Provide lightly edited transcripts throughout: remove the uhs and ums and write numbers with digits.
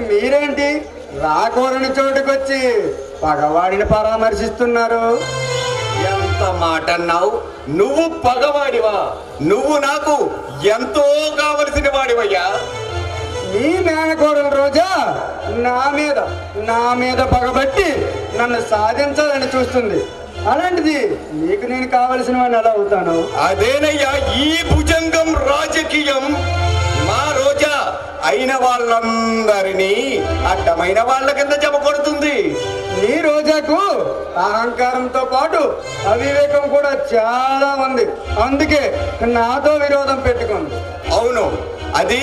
మీరేంటి రాకూరని చోటుకొచ్చి పగవాడిని పరామర్శిస్తున్నారు? ఎంత మాట అన్నావు? నువ్వు పగవాడివా? నువ్వు నాకు ఎంతో కావలసిన వాడివయ్యా. మీ మేనకోడలు రోజా నా మీద పగబట్టి నన్ను సాధించాలని చూస్తుంది. అలాంటిది నీకు నేను కావలసిన వాడిని ఎలా అవుతాను? అదేనయ్యా ఈ భుజంగం రాజకీయం. మా రోజా అయిన వాళ్ళందరినీ అడ్డమైన వాళ్ళ కింద జమ కొడుతుంది. నీ రోజాకు అహంకారంతో పాటు అవివేకం కూడా చాలా ఉంది. అందుకే నాతో విరోధం పెట్టుకుంది. అవును, అది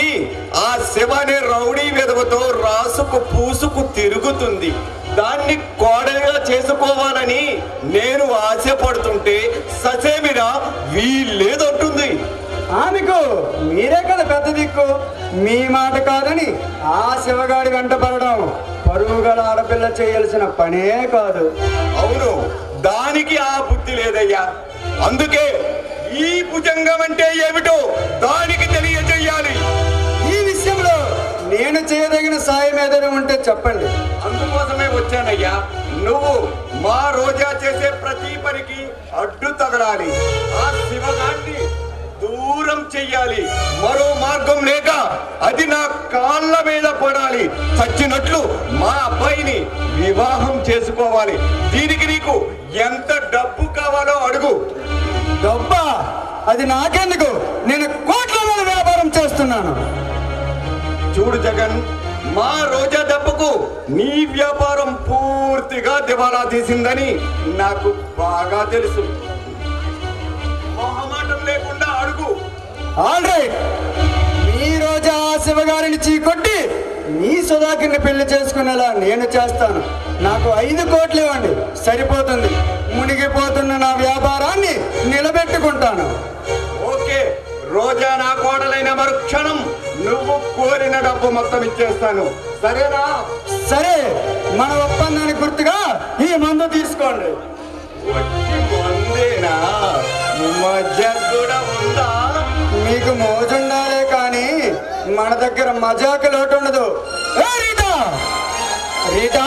ఆ శివనే రౌడీ విధవతో రాసుకు పూసుకు తిరుగుతుంది. దాన్ని కోడలిగా చేసుకోవాలని నేను ఆశపడుతుంటే ససేమిరా వీల్లేదంటుంది. ఆమెకు మీరే కదా పెద్ద దిక్కు. మీ మాట కాదని ఆ శివగాడి వెంట పడడం పరువు గల ఆడపిల్ల చేయాల్సిన పనే కాదు. అవును, దానికి ఆ బుద్ధి లేదయ్యా. అందుకే ఈ భుజంగం అంటే ఏమిటో దానికి తెలియజేయాలి. ఈ విషయంలో నేను చేయదగిన సాయం ఏదైనా ఉంటే చెప్పండి. అందుకోసమే వచ్చానయ్యా. నువ్వు మా రోజా చేసే ప్రతి పనికి అడ్డు తగలాలి. ఆ శివగాన్ని దూరం చెయ్యాలి. మరో మార్గం లేక అది నా కాళ్ళ మీద పడాలి. చచ్చినట్లు మా అబ్బాయిని వివాహం చేసుకోవాలి. దీనికి నీకు ఎంత డబ్బు కావాలో అడుగు. డబ్బా? అది నాకెందుకు? నేను కోట్ల మీద వ్యాపారం చేస్తున్నాను. చూడు జగన్, మా రోజా డబ్బుకు నీ వ్యాపారం పూర్తిగా దివాలా తీసిందని నాకు బాగా తెలుసు. మొహమాటం లేకుండా అడుగు. ఆల్రైట్, మీ రోజా శివగారిని చీకొట్టి నీ సుధాకర్ని పెళ్లి చేసుకునేలా నేను చేస్తాను. నాకు 5 కోట్లు ఇవ్వండి, సరిపోతుంది. మునిగిపోతున్న నా వ్యాపారాన్ని నిలబెట్టుకుంటాను. ఓకే, రోజా నా కోడలైన మరుక్షణం నువ్వు కోరిన డబ్బు మొత్తం ఇచ్చేస్తాను. సరేనా? సరే, మన ఒప్పందానికి గుర్తుగా ఈ మందు తీసుకోండి. వచ్చి మందేనా? మజా కూడా ఉందా? మీకు మోజుండాలే కానీ మన దగ్గర మజాకు లోటు ఉండదు. Rita, Rita